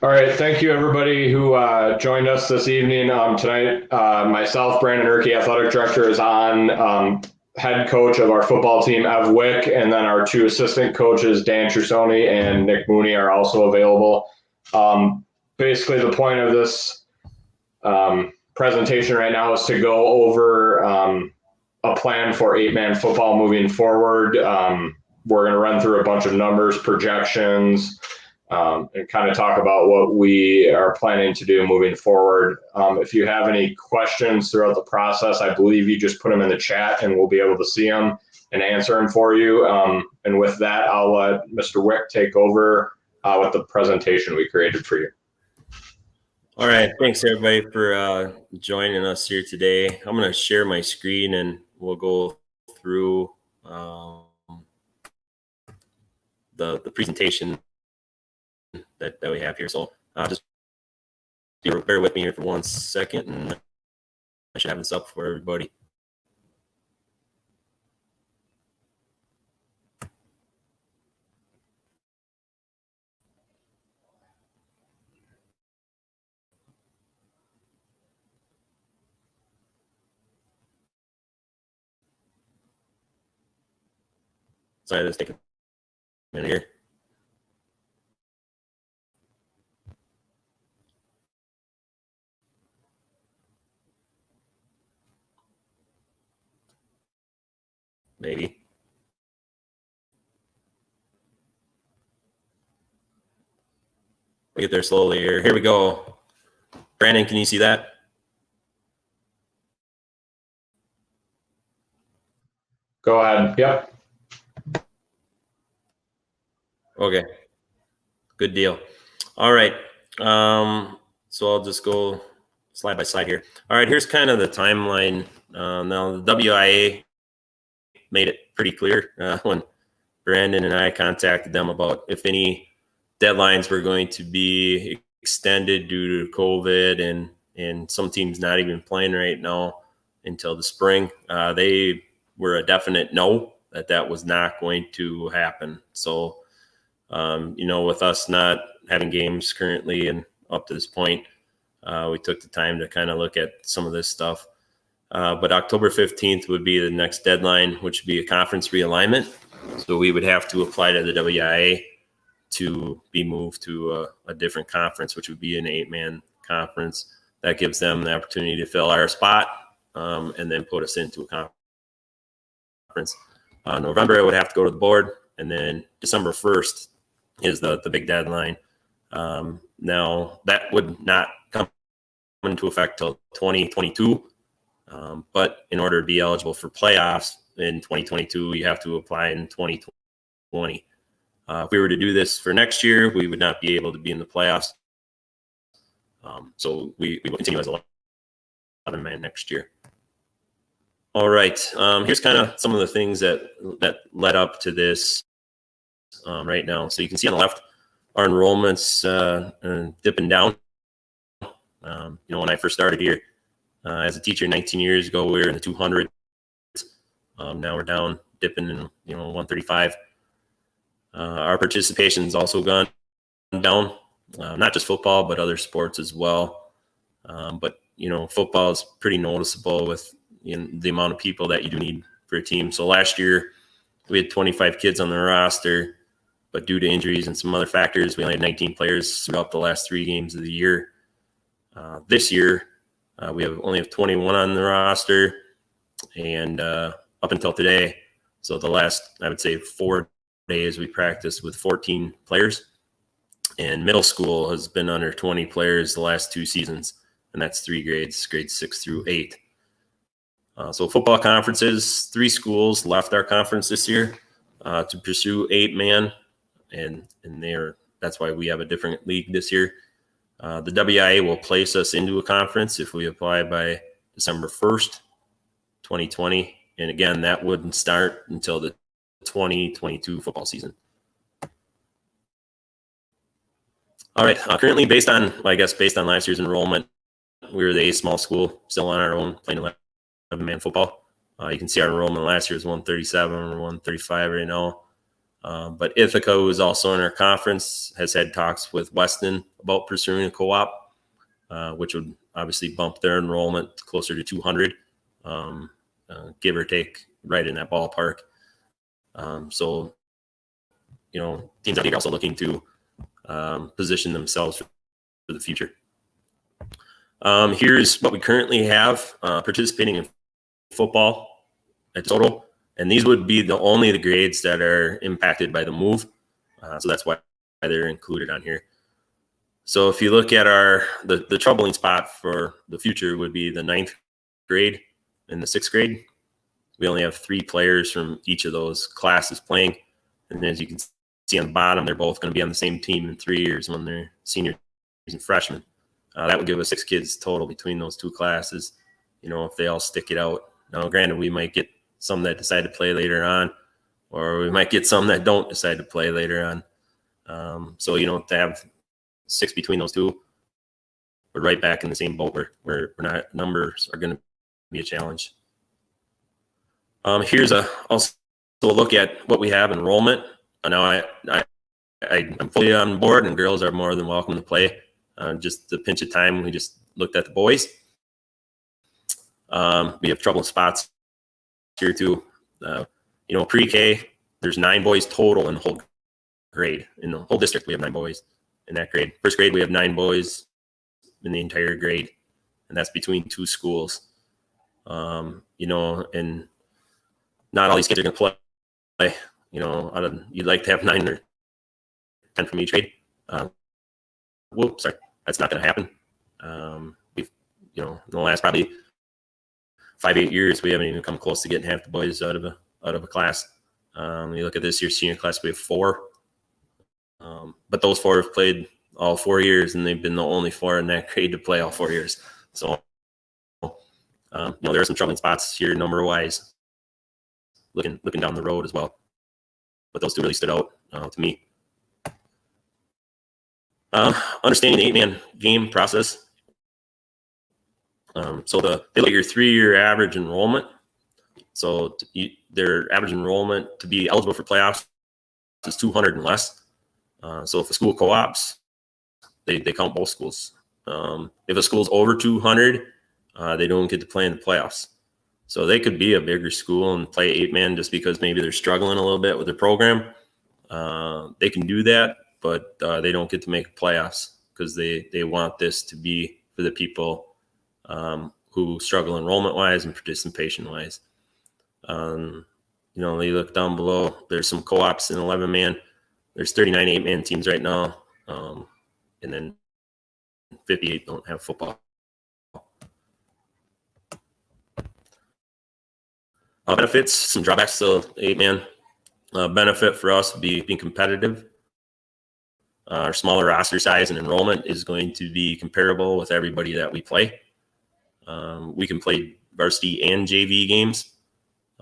All right, thank you everybody who joined us this evening. Tonight, myself, Brandon Erkey, athletic director, is on. Head coach of our football team, Ev Wick, and then our two assistant coaches, Dan Trusoni and Nick Mooney, are also available. Basically, the point of this presentation right now is to go over a plan for 8-man football moving forward. We're going to run through a bunch of numbers, projections, and kind of talk about what we are planning to do moving forward. If you have any questions throughout the process, I believe you just put them in the chat and we'll be able to see them and answer them for you. And with that, I'll let Mr. Wick take over with the presentation we created for you. All right, thanks everybody for joining us here today. I'm going to share my screen and we'll go through the presentation that we have here. So just bear with me here for 1 second, and I should have this up for everybody. Sorry, let's take a minute here. Maybe. We'll get there slowly here. Here we go. Brandon, can you see that? Go ahead. Yep. Okay. Good deal. All right. So I'll just go slide by slide here. All right. Here's kind of the timeline. Now, the WIA made it pretty clear when Brandon and I contacted them about if any deadlines were going to be extended due to COVID and some teams not even playing right now until the spring. They were a definite no, that was not going to happen. So, with us not having games currently and up to this point, we took the time to kind of look at some of this stuff. But October 15th would be the next deadline, which would be a conference realignment. So we would have to apply to the WIA to be moved to a different conference, which would be an 8-man conference. That gives them the opportunity to fill our spot and then put us into a conference. November, it would have to go to the board, and then December 1st is the big deadline. Now, that would not come into effect till 2022. But in order to be eligible for playoffs in 2022, you have to apply in 2020. If we were to do this for next year, we would not be able to be in the playoffs. So we will continue as 11-man next year. All right. Here's kind of some of the things that led up to this right now. So you can see on the left, our enrollments dipping down. When I first started here, as a teacher 19 years ago, we were in the 200s. Now we're down, dipping in 135. Our participation's also gone down, not just football, but other sports as well. But football is pretty noticeable with the amount of people that you do need for a team. So last year we had 25 kids on the roster, but due to injuries and some other factors, we only had 19 players throughout the last 3 games of the year. This year, we only have 21 on the roster, and up until today, so the last, I would say, 4 days, we practiced with 14 players, and middle school has been under 20 players the last 2 seasons, and that's 3 grades 6 through 8. So football conferences, 3 schools left our conference this year to pursue 8-man, and that's why we have a different league this year. The WIA will place us into a conference if we apply by December 1st, 2020. And again, that wouldn't start until the 2022 football season. All right. Currently, based on last year's enrollment, we were the 8th small school, still on our own, playing 11-man football. You can see our enrollment last year was 137 or 135 right now. But Ithaca, who is also in our conference, has had talks with Weston about pursuing a co-op, which would obviously bump their enrollment closer to 200, give or take, right in that ballpark. So, teams are also looking to position themselves for the future. Here's what we currently have participating in football at total. And these would be only the grades that are impacted by the move. So that's why they're included on here. So if you look at the troubling spot for the future would be the 9th grade and the 6th grade. We only have 3 players from each of those classes playing. And as you can see on the bottom, they're both going to be on the same team in 3 years when they're seniors and freshmen. That would give us 6 kids total between those 2 classes, if they all stick it out. Now, granted, we might get some that decide to play later on, or we might get some that don't decide to play later on. So, to have 6 between those 2, we're right back in the same boat where numbers are going to be a challenge. Here's also a look at what we have enrollment. Now I'm fully on board, and girls are more than welcome to play. Just the pinch of time, we just looked at the boys. We have trouble spots here too. Pre-K, there's 9 boys total in the whole grade. In the whole district, we have 9 boys in that grade. First grade, we have 9 boys in the entire grade, and that's between 2 schools. And not all these kids are going to play. You'd like to have 9 or 10 from each grade. Sorry, that's not going to happen. We've, in the last probably 5-8 years, we haven't even come close to getting half the boys out of a class. When you look at this year's senior class, we have 4. But those 4 have played all 4 years, and they've been the only 4 in that grade to play all 4 years. So, there are some troubling spots here number-wise, looking down the road as well. But those 2 really stood out to me. Understanding the 8-man game process. So they look at your 3-year average enrollment. So their average enrollment to be eligible for playoffs is 200 and less. So if a school co-ops, they count both schools. If a school's over 200, they don't get to play in the playoffs. So they could be a bigger school and play 8-man just because maybe they're struggling a little bit with their program. They can do that, but they don't get to make playoffs because they want this to be for the people who struggle enrollment-wise and participation-wise. You look down below, there's some co-ops in 11-man. There's 39 8-man teams right now, and then 58 don't have football. Benefits, some drawbacks to 8-man. Benefit for us would be being competitive. Our smaller roster size and enrollment is going to be comparable with everybody that we play. We can play varsity and JV games,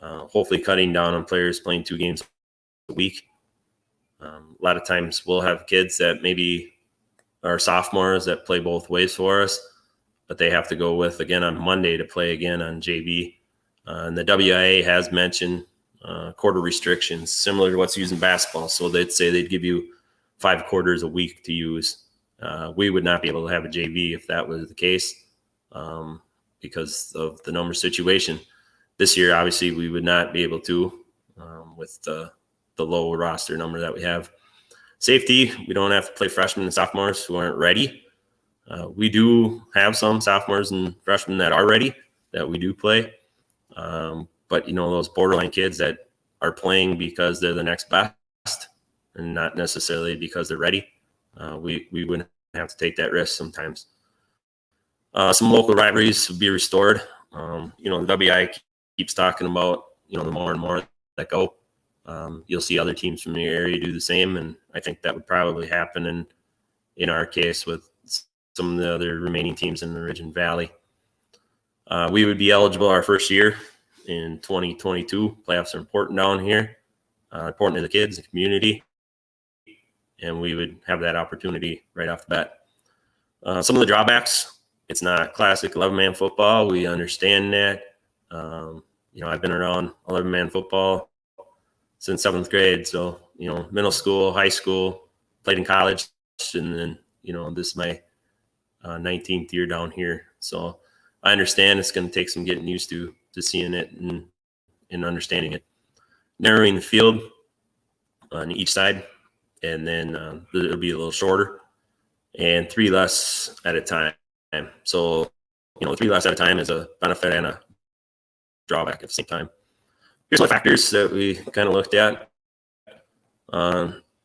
hopefully cutting down on players playing 2 games a week. A lot of times we'll have kids that maybe are sophomores that play both ways for us, but they have to go with again on Monday to play again on JV. And the WIA has mentioned quarter restrictions, similar to what's used in basketball. So they'd say they'd give you 5 quarters a week to use. We would not be able to have a JV if that was the case because of the number situation. This year, obviously, we would not be able to with the low roster number that we have. Safety, we don't have to play freshmen and sophomores who aren't ready. We do have some sophomores and freshmen that are ready that we do play. But, those borderline kids that are playing because they're the next best and not necessarily because they're ready, we wouldn't have to take that risk sometimes. Some local rivalries would be restored. The WI keeps talking about, the more and more that go. You'll see other teams from your area do the same, and I think that would probably happen in our case with some of the other remaining teams in the Ridge and Valley. We would be eligible our first year in 2022. Playoffs are important down here, important to the kids, the community, and we would have that opportunity right off the bat. Some of the drawbacks, it's not classic 11-man football. We understand that. I've been around 11-man football since 7th grade. So, middle school, high school, played in college, and then, this is my 19th year down here. So I understand it's going to take some getting used to seeing it and understanding it. Narrowing the field on each side, and then it'll be a little shorter, and 3 less at a time. So, 3 less at a time is a benefit and a drawback at the same time. Here's some factors that we kind of looked at.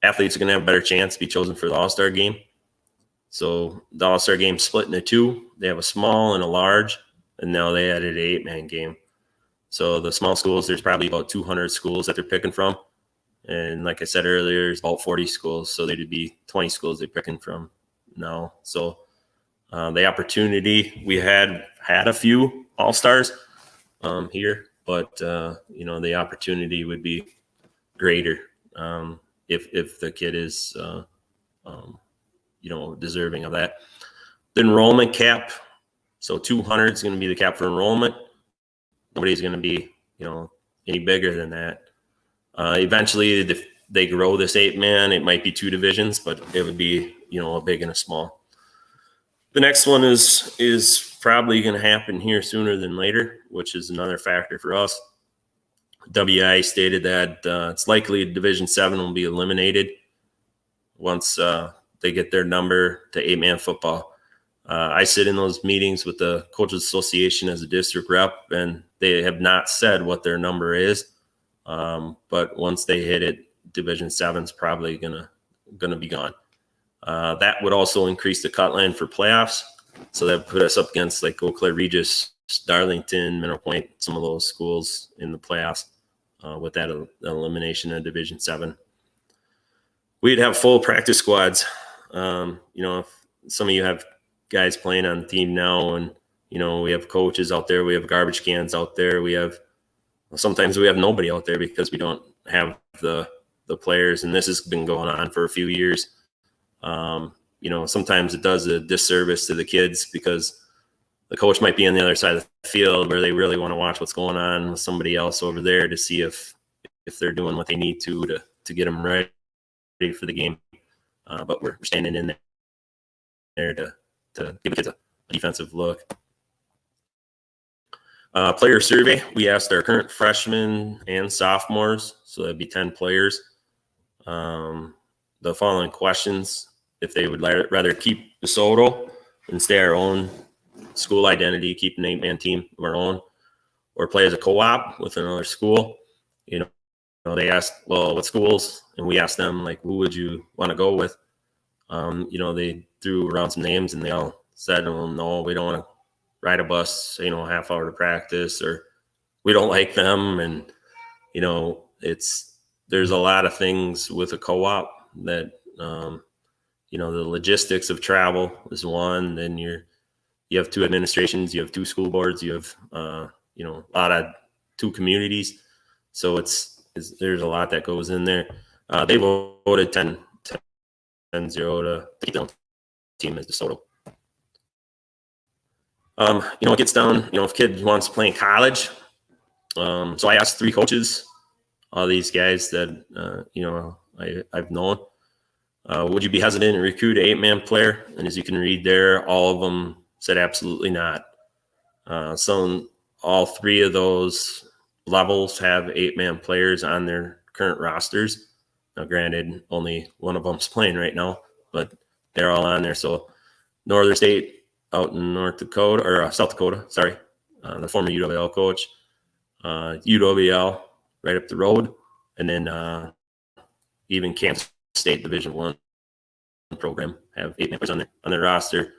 Athletes are going to have a better chance to be chosen for the All-Star game. So the All-Star game split into 2. They have a small and a large, and now they added an 8-man game. So the small schools, there's probably about 200 schools that they're picking from. And like I said earlier, it's about 40 schools. So there'd be 20 schools they're picking from now. So the opportunity, we had a few All-Stars here, but, the opportunity would be greater if the kid is, deserving of that. The enrollment cap, so 200 is going to be the cap for enrollment. Nobody's going to be, any bigger than that. Eventually, if they grow this 8-man, it might be 2 divisions, but it would be, a big and a small. The next one is probably going to happen here sooner than later, which is another factor for us. WI stated that it's likely Division 7 will be eliminated once they get their number to 8-man football. I sit in those meetings with the Coaches Association as a district rep, and they have not said what their number is. But once they hit it, Division 7 is probably gonna be gone. That would also increase the cut line for playoffs. So that would put us up against like Eau Claire Regis, Darlington, Mineral Point, some of those schools in the playoffs with that elimination of Division 7. We'd have full practice squads. If some of you have guys playing on the team now, and, we have coaches out there, we have garbage cans out there, sometimes we have nobody out there because we don't have the players, and this has been going on for a few years. Sometimes it does a disservice to the kids because the coach might be on the other side of the field where they really want to watch what's going on with somebody else over there to see if they're doing what they need to get them ready for the game. But we're standing in there to give the kids a defensive look. Player survey, we asked our current freshmen and sophomores, so that'd be 10 players, the following questions: if they would rather keep DeSoto and stay our own school identity, keep an 8-man team of our own, or play as a co-op with another school. They asked, well, what schools? And we asked them, like, who would you want to go with? They threw around some names, and they all said, well, no, we don't want to ride a bus, a half hour to practice, or we don't like them. And, there's a lot of things with a co-op that, the logistics of travel is one. Then you have 2 administrations, you have 2 school boards, you have, a lot of 2 communities. So there's a lot that goes in there. They voted 10-0 to take their team as DeSoto. It gets down, if a kid wants to play in college. So I asked 3 coaches, all these guys that, I've known, would you be hesitant to recruit an 8-man player? And as you can read there, all of them said absolutely not. All 3 of those levels have 8-man players on their current rosters. Now, granted, only one of them's playing right now, but they're all on there. So Northern State out in South Dakota, the former UWL coach, UWL right up the road, and then even Kansas State Division 1 program have 8 members on their roster.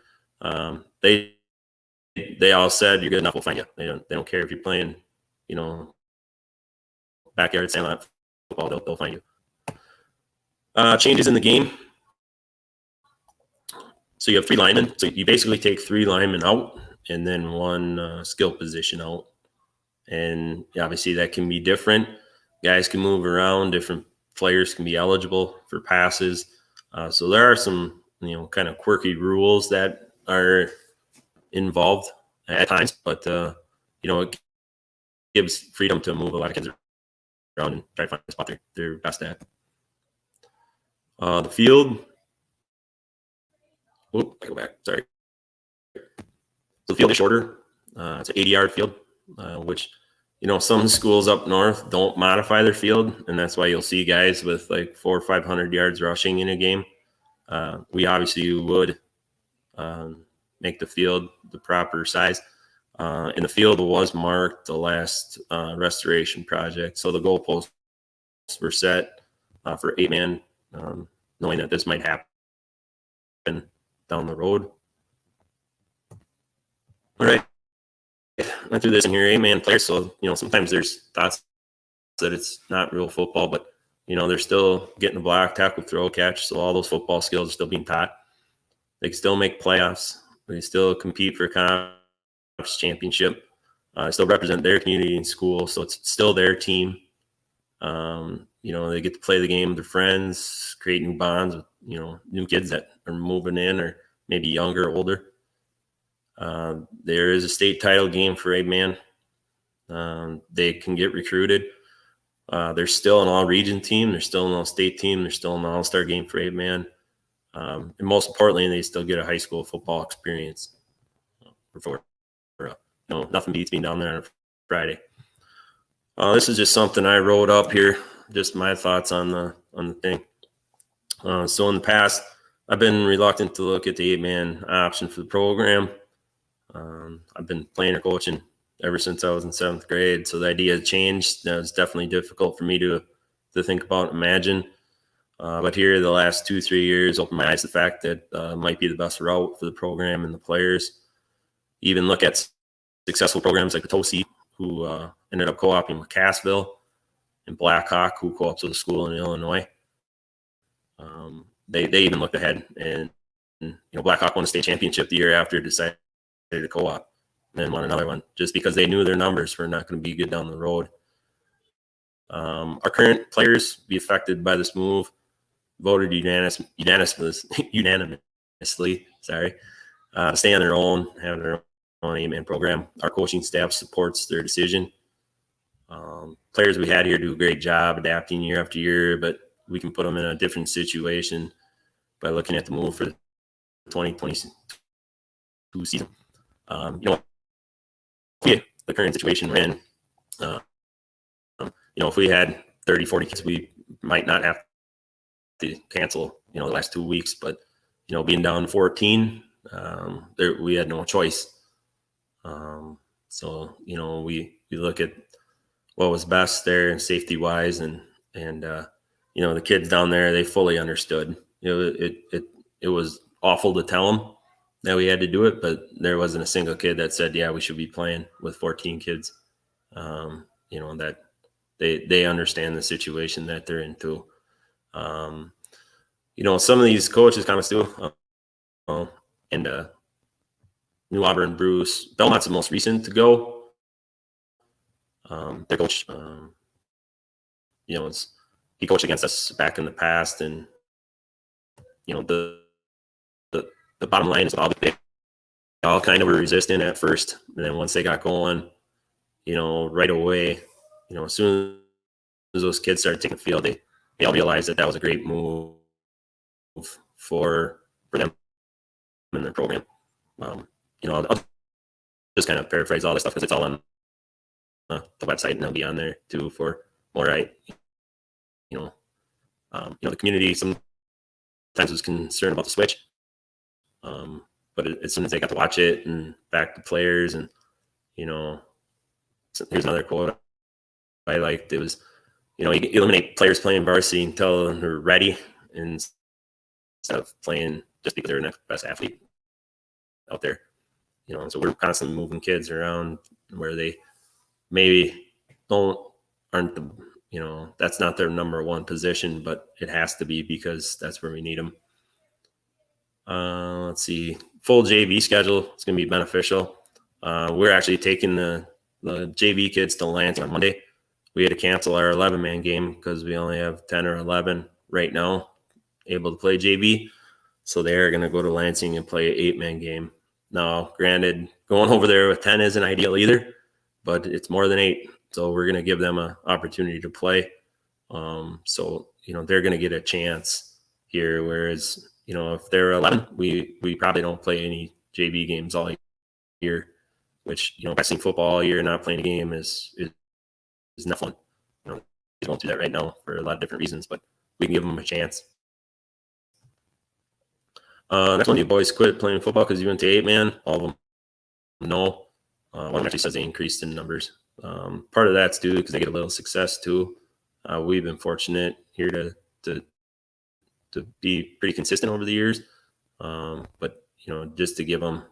They all said, you're good enough, we'll find you. They don't care if you're playing, backyard sandlot football, they'll find you. Changes in the game. So you have 3 linemen. So you basically take 3 linemen out and then 1 skill position out. And obviously that can be different. Guys can move around. Different players can be eligible for passes. So there are some, kind of quirky rules that are involved at times, but, it gives freedom to move a lot of kids around and try to find a spot they're best at. The field. Oh, I go back. Sorry. So the field is shorter. It's an 80-yard field, which, some schools up north don't modify their field, and that's why you'll see guys with like 400 or 500 yards rushing in a game. We obviously would make the field the proper size. And the field was marked the last restoration project, so the goalposts were set for 8-man, knowing that this might happen down the road. All right. Went through this in here, 8-man players. So, sometimes there's thoughts that it's not real football, but, they're still getting the block, tackle, throw, catch. So all those football skills are still being taught. They can still make playoffs. They still compete for a conference championship. Still represent their community and school. So it's still their team. They get to play the game with their friends, create new bonds with, new kids that are moving in or maybe younger or older. There is a state title game for 8-man. They can get recruited. There's still an all-region team. There's still an all-state team. There's still an all-star game for 8-man. And most importantly, they still get a high school football experience. Nothing beats being down there on a Friday. This is just something I wrote up here. Just my thoughts on the thing. So in the past, I've been reluctant to look at the 8-man option for the program. I've been playing or coaching ever since I was in 7th grade. So the idea changed. It's definitely difficult for me to think about and imagine. But here the last 2-3 years opened my eyes to the fact that might be the best route for the program and the players. Even look at successful programs like the Potosi, who ended up co-oping with Cassville, and Blackhawk, who co-ops with a school in Illinois. They even looked ahead, and Blackhawk won a state championship the year after, decided to co-op, and then won another one just because they knew their numbers were not going to be good down the road. Our current players be affected by this move voted unanimously to stay on their own, have their own 8-man program. Our coaching staff supports their decision. Players we had here do a great job adapting year after year, but we can put them in a different situation by looking at the move for the 2022 season. The current situation we're in, if we had 30, 40 kids, we might not have to cancel, the last 2 weeks, but, being down 14, we had no choice. So, we look at what was best there and safety wise, and the kids down there, they fully understood. It was awful to tell them that we had to do it, but there wasn't a single kid that said, yeah, we should be playing with 14 kids. That they understand the situation that they're into. Some of these coaches kind of still, and New Auburn, Bruce Belmont's the most recent to go. Their coach, he coached against us back in the past, and the bottom line is they all kind of were resistant at first, and then once they got going, right away, as soon as those kids started taking the field, they all realized that was a great move for them in their program. I'll just kind of paraphrase all this stuff because it's all on the website, and they'll be on there too for more right. The community sometimes was concerned about the switch, but as soon as they got to watch it and back to players, and here's another quote I liked. It was, you eliminate players playing varsity until they're ready, instead of playing just because they're the next best athlete out there. So we're constantly moving kids around where they maybe aren't the, that's not their number one position, but it has to be because that's where we need them. Let's see, full JV schedule. It's going to be beneficial. We're actually taking the JV kids to Lansing on Monday. We had to cancel our 11-man game because we only have 10 or 11 right now able to play JV. So they're going to go to Lansing and play an 8-man game. Now, granted, going over there with 10 isn't ideal either, but it's more than 8. So we're going to give them an opportunity to play. So, they're going to get a chance here. Whereas, if they're 11, we probably don't play any JV games all year, which, practicing football all year and not playing a game is not fun. They won't do that right now for a lot of different reasons, but we can give them a chance. Next one, you boys quit playing football because you went to 8-man. All of them, no. One of them actually says they increased in numbers. Part of that's due because they get a little success too. We've been fortunate here to be pretty consistent over the years. But just to give them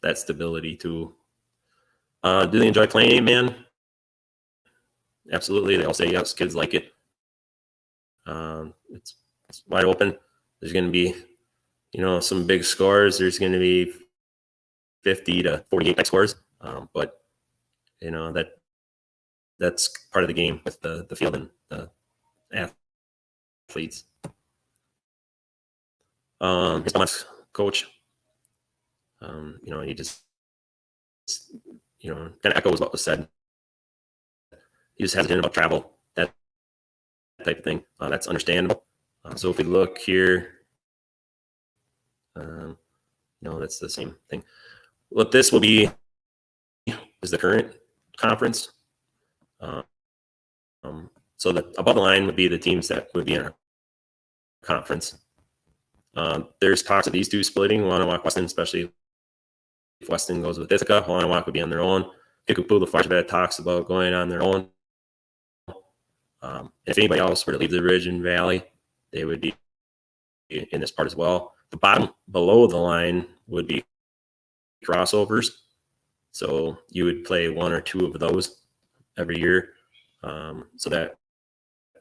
that stability too. Do they enjoy playing 8-man? Absolutely. They all say yes. Kids like it. It's wide open. There's going to be, some big scores. There's going to be 50 to 48 type scores. But that's part of the game with the field and the athletes. Here's my coach. He just kind of echoes what was said. He just hesitant about travel, that type of thing. That's understandable. So if we look here, that's the same thing. What this will be is the current conference. So that above the line would be the teams that would be in our conference. There's talks of these two splitting, Wanawak, Weston, especially if Weston goes with Ithaca. Wanawak would be on their own. Kickapoo, the Farshbet talks about going on their own. If anybody else were to leave the Ridge and Valley, they would be in this part as well. The bottom below the line would be crossovers. So you would play one or two of those every year. So that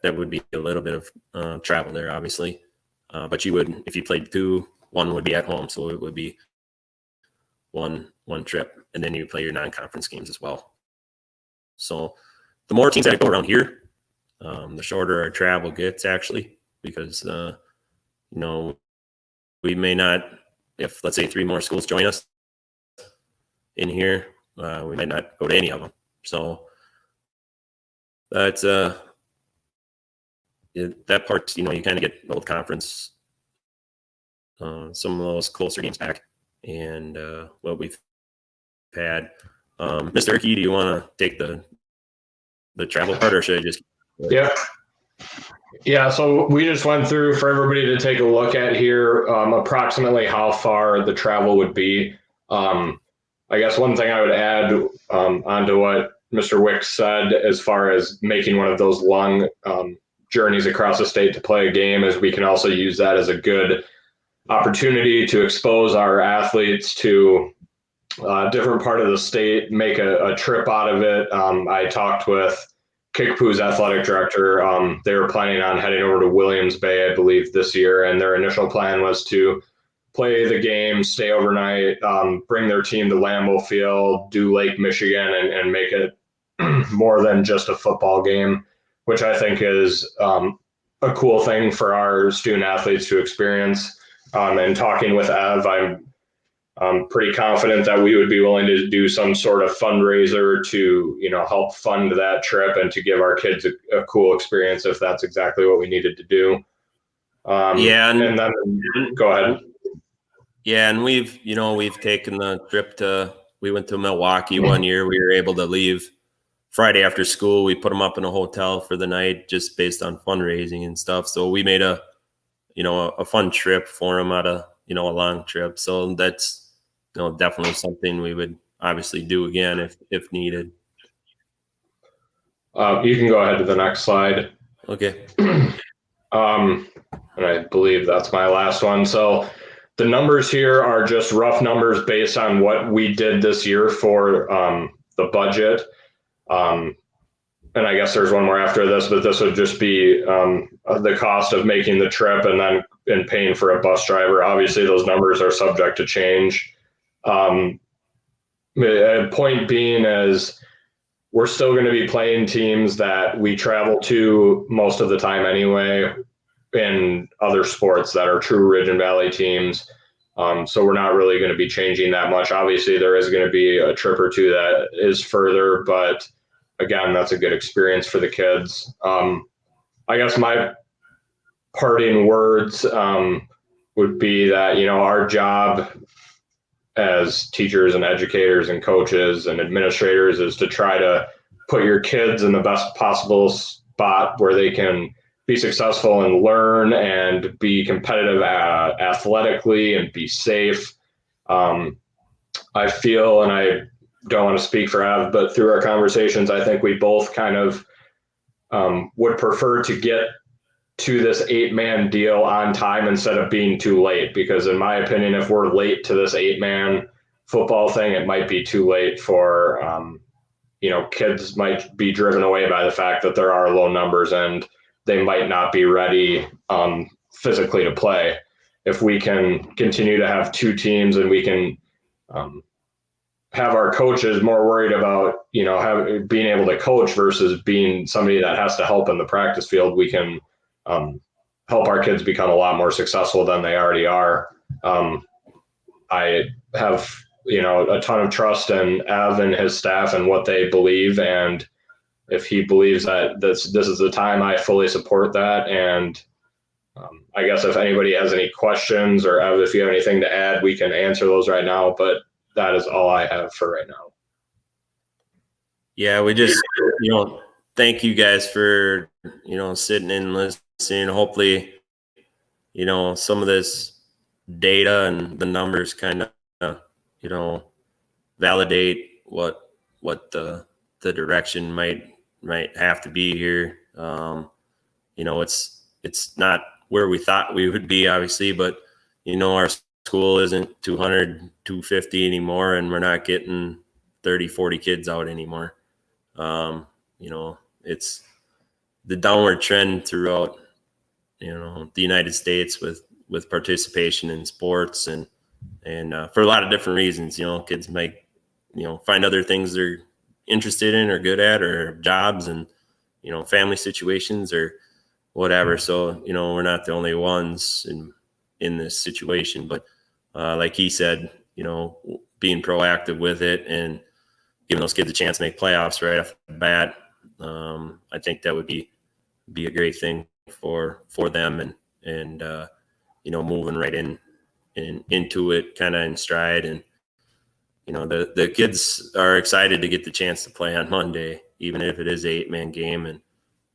would be a little bit of travel there, obviously. But you would, if you played two, one would be at home. So it would be one trip, and then you play your non-conference games as well. So the more teams that go around here, the shorter our travel gets, actually, because we may not, if let's say 3 more schools join us in here, we might not go to any of them. So that's that part, you kind of get old conference, some of those closer games back, and what we've had. Mr. Erkey, do you want to take the travel part, or should I just? Yeah. So we just went through for everybody to take a look at here, approximately how far the travel would be. I guess one thing I would add onto what Mr. Wicks said, as far as making one of those long journeys across the state to play a game, is we can also use that as a good opportunity to expose our athletes to a different part of the state, make a trip out of it. I talked with Kickapoo's athletic director. They were planning on heading over to Williams Bay, I believe, this year, and their initial plan was to play the game, stay overnight, bring their team to Lambeau Field, do Lake Michigan, and make it more than just a football game, which I think is a cool thing for our student athletes to experience. And talking with Ev, I'm pretty confident that we would be willing to do some sort of fundraiser to, help fund that trip and to give our kids a cool experience if that's exactly what we needed to do. And then go ahead. Yeah, and we've taken the trip we went to Milwaukee one year. We were able to leave Friday after school. We put them up in a hotel for the night just based on fundraising and stuff. So we made a fun trip for them out of, a long trip. So that's, definitely something we would obviously do again if needed. You can go ahead to the next slide. Okay. And I believe that's my last one. So the numbers here are just rough numbers based on what we did this year for the budget. And I guess there's one more after this, but this would just be the cost of making the trip and paying for a bus driver. Obviously, those numbers are subject to change. Point being is we're still going to be playing teams that we travel to most of the time anyway in other sports that are true Ridge and Valley teams. So we're not really going to be changing that much. Obviously, there is going to be a trip or two that is further, but again, that's a good experience for the kids. I guess my parting words would be that, our job as teachers and educators and coaches and administrators is to try to put your kids in the best possible spot where they can be successful and learn and be competitive athletically and be safe. I feel, and I don't want to speak for Ev, but through our conversations, I think we both kind of would prefer to get to this 8-man deal on time instead of being too late. Because in my opinion, if we're late to this 8-man football thing, it might be too late for, kids might be driven away by the fact that there are low numbers and they might not be ready physically to play. If we can continue to have 2 teams and we can have our coaches more worried about, being able to coach versus being somebody that has to help in the practice field, we can help our kids become a lot more successful than they already are. I have, a ton of trust in Ev and his staff and what they believe. And if he believes that this is the time, I fully support that. And I guess if anybody has any questions, or Ev, if you have anything to add, we can answer those right now. But that is all I have for right now. Yeah, we just, thank you guys for, sitting in and listening. Hopefully, some of this data and the numbers kind of, validate what the direction might have to be here. It's not where we thought we would be, obviously, but, our school isn't 200, 250 anymore, and we're not getting 30, 40 kids out anymore. It's the downward trend throughout, the United States with participation in sports and for a lot of different reasons. Kids might, find other things they're interested in or good at, or jobs and, family situations or whatever. So, we're not the only ones in this situation, but like he said, being proactive with it and giving those kids a chance to make playoffs right off the bat. I think that would be a great thing for them and moving right into it kind of in stride. And, the kids are excited to get the chance to play on Monday, even if it is an 8-man game.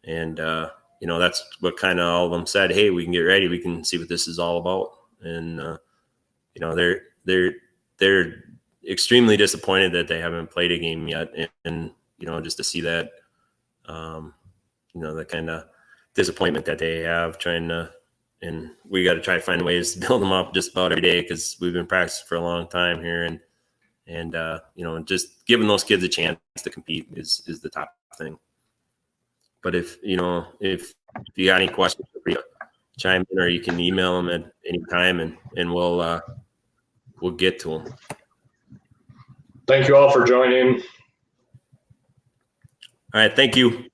And that's what kind of all of them said, hey, we can get ready. We can see what this is all about. And, they're extremely disappointed that they haven't played a game yet. And just to see that, the kind of disappointment that they have and we got to try to find ways to build them up just about every day, because we've been practicing for a long time here. And just giving those kids a chance to compete is the top thing. But if you got any questions, feel free to chime in, or you can email them at any time and we'll get to them. Thank you all for joining. All right. Thank you.